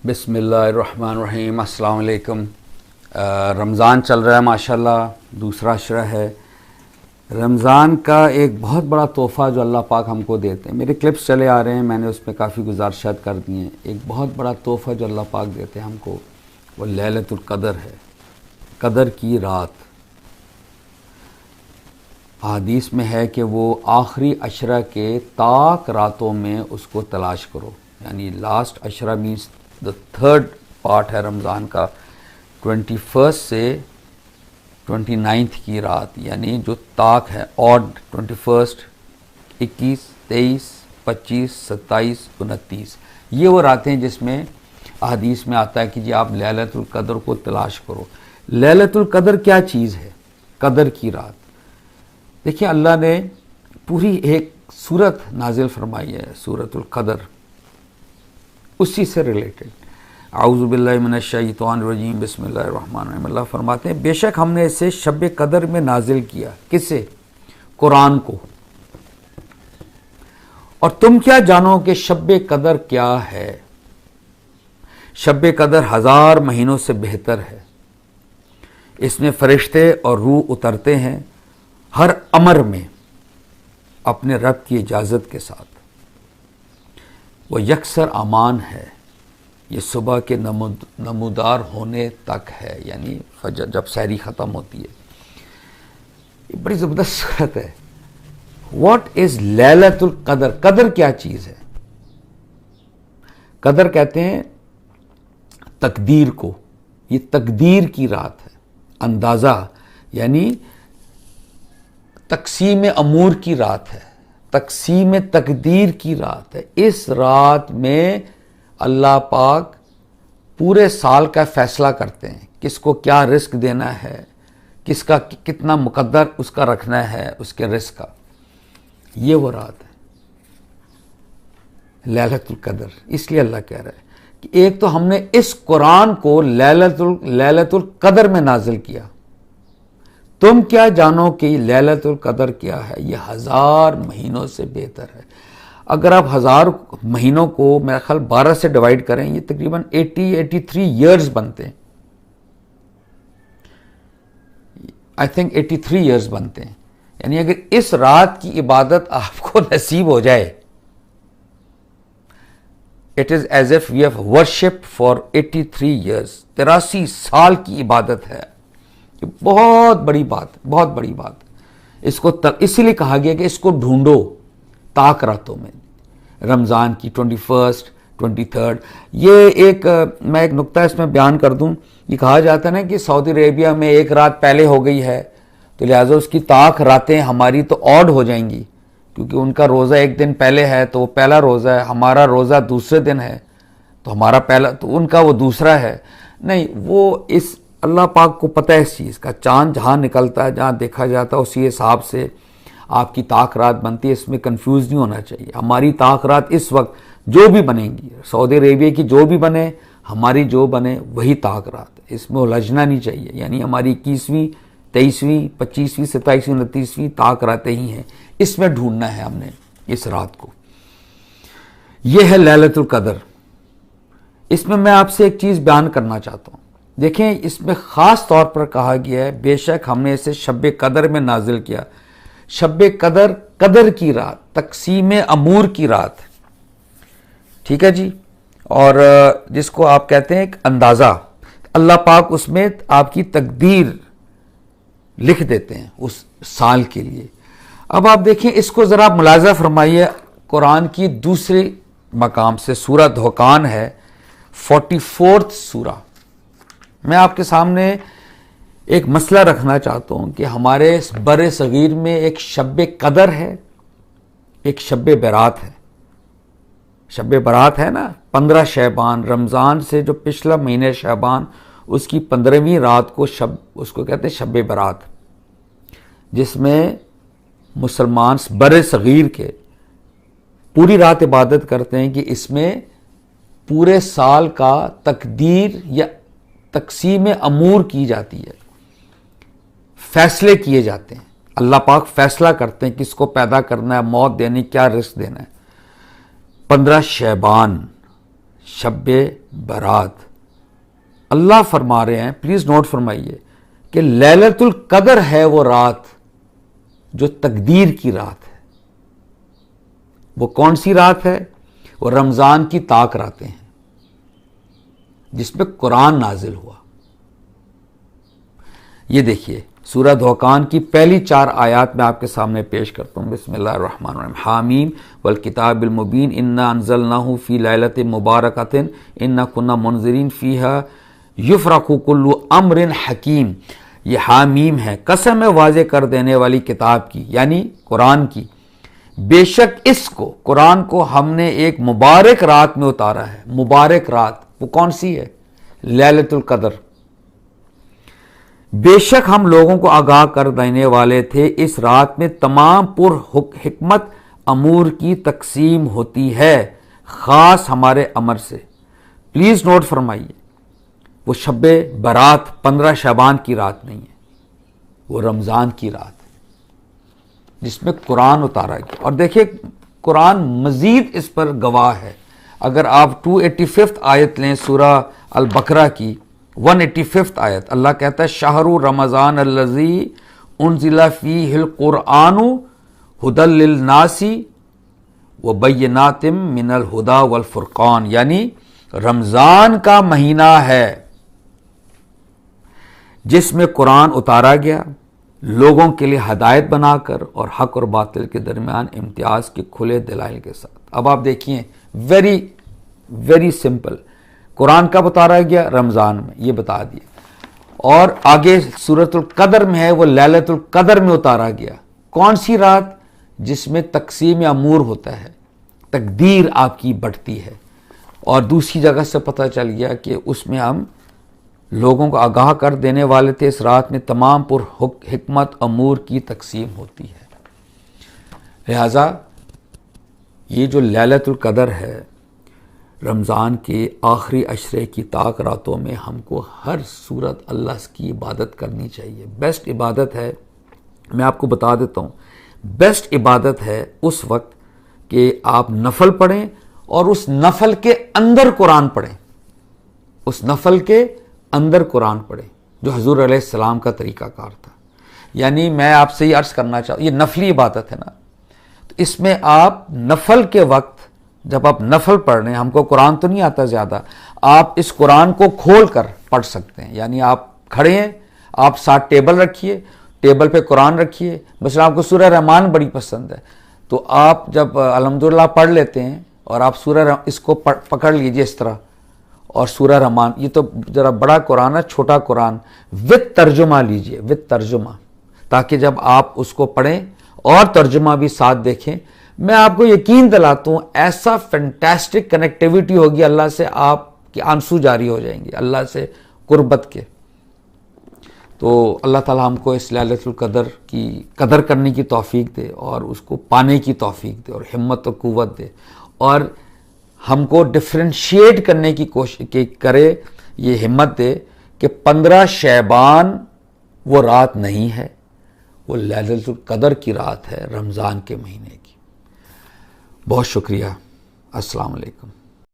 بسم اللہ الرحمن الرحیم۔ السلام علیکم۔ رمضان چل رہا ہے ماشاءاللہ، دوسرا عشرہ ہے۔ رمضان کا ایک بہت بڑا تحفہ جو اللہ پاک ہم کو دیتے ہیں، میرے کلپس چلے آ رہے ہیں، میں نے اس میں کافی گزارشات کر دی ہیں۔ ایک بہت بڑا تحفہ جو اللہ پاک دیتے ہیں ہم کو، وہ لیلۃ القدر ہے، قدر کی رات۔ حدیث میں ہے کہ وہ آخری عشرہ کے طاق راتوں میں اس کو تلاش کرو، یعنی لاسٹ عشرہ مینس دا تھرڈ پارٹ ہے رمضان کا، 21 سے 29 کی رات، یعنی جو طاق ہے آڈ 21، 21، 23، 25، 27، 29، یہ وہ راتیں جس میں حدیث میں آتا ہے کہ جی آپ لیلۃ القدر کو تلاش کرو۔ لیلۃ القدر کیا چیز ہے؟ قدر کی رات۔ دیکھیں اللہ نے پوری ایک سورت نازل فرمائی ہے، سورۃ القدر، اسی سے ریلیٹڈ۔ اعوذ باللہ من الشیطان الرجیم، بسم اللہ الرحمن الرحیم۔ اللہ فرماتے ہیں بے شک ہم نے اسے شب قدر میں نازل کیا۔ کسے؟ قرآن کو۔ اور تم کیا جانو کہ شب قدر کیا ہے؟ شب قدر 1000 مہینوں سے بہتر ہے۔ اس میں فرشتے اور روح اترتے ہیں ہر امر میں اپنے رب کی اجازت کے ساتھ۔ وہ یکسر امان ہے، یہ صبح کے نمودار ہونے تک ہے، یعنی فجر جب سحری ختم ہوتی ہے۔ یہ بڑی زبردست صورت ہے۔ واٹ از لیلۃ القدر؟ قدر کیا چیز ہے؟ قدر کہتے ہیں تقدیر کو، یہ تقدیر کی رات ہے۔ اندازہ یعنی تقسیم امور کی رات ہے، تقسیم تقدیر کی رات ہے۔ اس رات میں اللہ پاک پورے سال کا فیصلہ کرتے ہیں، کس کو کیا رزق دینا ہے، کس کا کتنا مقدر اس کا رکھنا ہے، اس کے رزق کا۔ یہ وہ رات ہے لیلۃ القدر۔ اس لیے اللہ کہہ رہا ہے کہ ایک تو ہم نے اس قرآن کو لیلۃ القدر میں نازل کیا۔ تم کیا جانو کہ لیلۃ القدر کیا ہے؟ یہ 1000 مہینوں سے بہتر ہے۔ اگر آپ 1000 مہینوں کو میرا خیال 12 سے ڈیوائڈ کریں، یہ تقریباً 83 ایئرز بنتے ہیں۔ آئی تھنک 83 ایئرز بنتے ہیں۔ یعنی اگر اس رات کی عبادت آپ کو نصیب ہو جائے، it is as if we have worship for 83 years, 83 سال کی عبادت ہے۔ یہ بہت بڑی بات، بہت بڑی بات۔ اس کو اسی لیے کہا گیا کہ اس کو ڈھونڈو طاق راتوں میں، رمضان کی 21، 23۔ یہ میں ایک نقطہ اس میں بیان کر دوں۔ یہ کہا جاتا ہے نا کہ سعودی عربیہ میں ایک رات پہلے ہو گئی ہے تو لہٰذا اس کی طاق راتیں ہماری تو آڈ ہو جائیں گی، کیونکہ ان کا روزہ ایک دن پہلے ہے تو وہ پہلا روزہ ہے، ہمارا روزہ دوسرے دن ہے تو ہمارا پہلا، تو ان کا وہ دوسرا ہے۔ نہیں، وہ اس اللہ پاک کو پتہ ہے اس چیز کا۔ چاند جہاں نکلتا ہے، جہاں دیکھا جاتا ہے، اسی حساب سے آپ کی طاق رات بنتی ہے۔ اس میں کنفیوز نہیں ہونا چاہیے۔ ہماری طاق رات اس وقت جو بھی بنے گی، سعودی عربیہ کی جو بھی بنے، ہماری جو بنے وہی طاق رات ہے، اس میں الجھنا نہیں چاہیے۔ یعنی ہماری 21ویں، 23ویں، 25ویں، 27ویں، 29ویں طاق راتیں ہی ہیں، اس میں ڈھونڈنا ہے ہم نے اس رات کو۔ یہ ہے لیلۃ القدر۔ اس میں آپ سے ایک چیز بیان کرنا چاہتا ہوں۔ دیکھیں اس میں خاص طور پر کہا گیا ہے بے شک ہم نے اسے شب قدر میں نازل کیا۔ شب قدر، قدر کی رات، تقسیم امور کی رات، ٹھیک ہے جی۔ اور جس کو آپ کہتے ہیں ایک اندازہ، اللہ پاک اس میں آپ کی تقدیر لکھ دیتے ہیں اس سال کے لیے۔ اب آپ دیکھیں اس کو ذرا ملاحظہ فرمائیے قرآن کی دوسرے مقام سے، سورہ دھوکان ہے، 44 سورہ۔ میں آپ کے سامنے ایک مسئلہ رکھنا چاہتا ہوں کہ ہمارے بر صغیر میں ایک شب قدر ہے، ایک شب برات ہے۔ شب برات ہے نا، 15 شعبان، رمضان سے جو پچھلا مہینے شعبان، اس کی 15ویں رات کو اس کو کہتے ہیں شب برات، جس میں مسلمان بر صغیر کے پوری رات عبادت کرتے ہیں کہ اس میں پورے سال کا تقدیر یا تقسیم امور کی جاتی ہے، فیصلے کیے جاتے ہیں۔ اللہ پاک فیصلہ کرتے ہیں کس کو پیدا کرنا ہے، موت دینی، کیا رزق دینا ہے۔ 15 شعبان، شب برات۔ اللہ فرما رہے ہیں، پلیز نوٹ فرمائیے، کہ لیلۃ القدر ہے وہ رات جو تقدیر کی رات ہے۔ وہ کون سی رات ہے؟ وہ رمضان کی طاق راتیں ہیں جس میں قرآن نازل ہوا۔ یہ دیکھیے سورہ دھوکان کی پہلی 4 آیات میں آپ کے سامنے پیش کرتا ہوں۔ بسم اللہ الرحمن الرحیم۔ حامیم والکتاب المبین انا انزلناہ فی لیلۃ مبارکۃ انا کنا منذرین فیہا یفرق کل امر حکیم۔ یہ حامیم ہے، قسم ہے واضح کر دینے والی کتاب کی، یعنی قرآن کی۔ بے شک اس کو، قرآن کو، ہم نے ایک مبارک رات میں اتارا ہے۔ مبارک رات وہ کون سی ہے؟ لیلۃ القدر۔ بے شک ہم لوگوں کو آگاہ کر دینے والے تھے، اس رات میں تمام پر حکمت امور کی تقسیم ہوتی ہے، خاص ہمارے امر سے۔ پلیز نوٹ فرمائیے، وہ شب برات 15 شعبان کی رات نہیں ہے، وہ رمضان کی رات ہے جس میں قرآن اتارا گیا۔ اور دیکھیں قرآن مزید اس پر گواہ ہے۔ اگر آپ 285 آیت لیں سورہ البقرہ کی 185 آیت، اللہ کہتا ہے شہر رمضان الذی انزل فیہ القرآن ھدی للناس وبینات من الہدی والفرقان، یعنی رمضان کا مہینہ ہے جس میں قرآن اتارا گیا لوگوں کے لیے ہدایت بنا کر اور حق اور باطل کے درمیان امتیاز کے کھلے دلائل کے ساتھ۔ اب آپ دیکھیے ویری ویری سمپل، قرآن کب اتارا گیا؟ رمضان میں، یہ بتا دیا۔ اور آگے سورۃ القدر میں ہے، وہ لیلۃ القدر میں اتارا گیا۔ کون سی رات؟ جس میں تقسیم امور ہوتا ہے، تقدیر آپ کی بڑھتی ہے۔ اور دوسری جگہ سے پتہ چل گیا کہ اس میں ہم لوگوں کو آگاہ کر دینے والے تھے، اس رات میں تمام پر حکمت امور کی تقسیم ہوتی ہے۔ لہذا یہ جو لیلۃ القدر ہے، رمضان کے آخری عشرے کی طاق راتوں میں ہم کو ہر صورت اللہ کی عبادت کرنی چاہیے۔ بیسٹ عبادت ہے، میں آپ کو بتا دیتا ہوں، بیسٹ عبادت ہے اس وقت کہ آپ نفل پڑھیں اور اس نفل کے اندر قرآن پڑھیں، اس نفل کے اندر قرآن پڑھیں، جو حضور علیہ السلام کا طریقہ کار تھا۔ یعنی میں آپ سے یہ عرض کرنا چاہتا ہوں، یہ نفلی عبادت ہے نا، تو اس میں آپ نفل کے وقت جب آپ نفل پڑھ رہے ہیں، ہم کو قرآن تو نہیں آتا زیادہ، آپ اس قرآن کو کھول کر پڑھ سکتے ہیں۔ یعنی آپ کھڑے ہیں، آپ ساتھ ٹیبل رکھیے، ٹیبل پہ قرآن رکھیے۔ مثلا آپ کو سورہ رحمان بڑی پسند ہے، تو آپ جب الحمدللہ پڑھ لیتے ہیں اور آپ اس کو پکڑ لیجئے اس طرح، اور سورہ رحمان، یہ تو ذرا بڑا قرآن ہے، چھوٹا قرآن وتھ ترجمہ لیجئے، وتھ ترجمہ، تاکہ جب آپ اس کو پڑھیں اور ترجمہ بھی ساتھ دیکھیں، میں آپ کو یقین دلاتا ہوں ایسا فینٹاسٹک کنیکٹیوٹی ہوگی اللہ سے، آپ کے آنسو جاری ہو جائیں گے اللہ سے قربت کے۔ تو اللہ تعالیٰ ہم کو اس لیلۃ القدر کی قدر کرنے کی توفیق دے اور اس کو پانے کی توفیق دے اور ہمت و قوت دے، اور ہم کو ڈفرینشیٹ کرنے کی کوشش کرے، یہ ہمت دے کہ 15 شعبان وہ رات نہیں ہے، وہ لیلۃ القدر کی رات ہے، رمضان کے مہینے کی۔ بہت شکریہ، السلام علیکم۔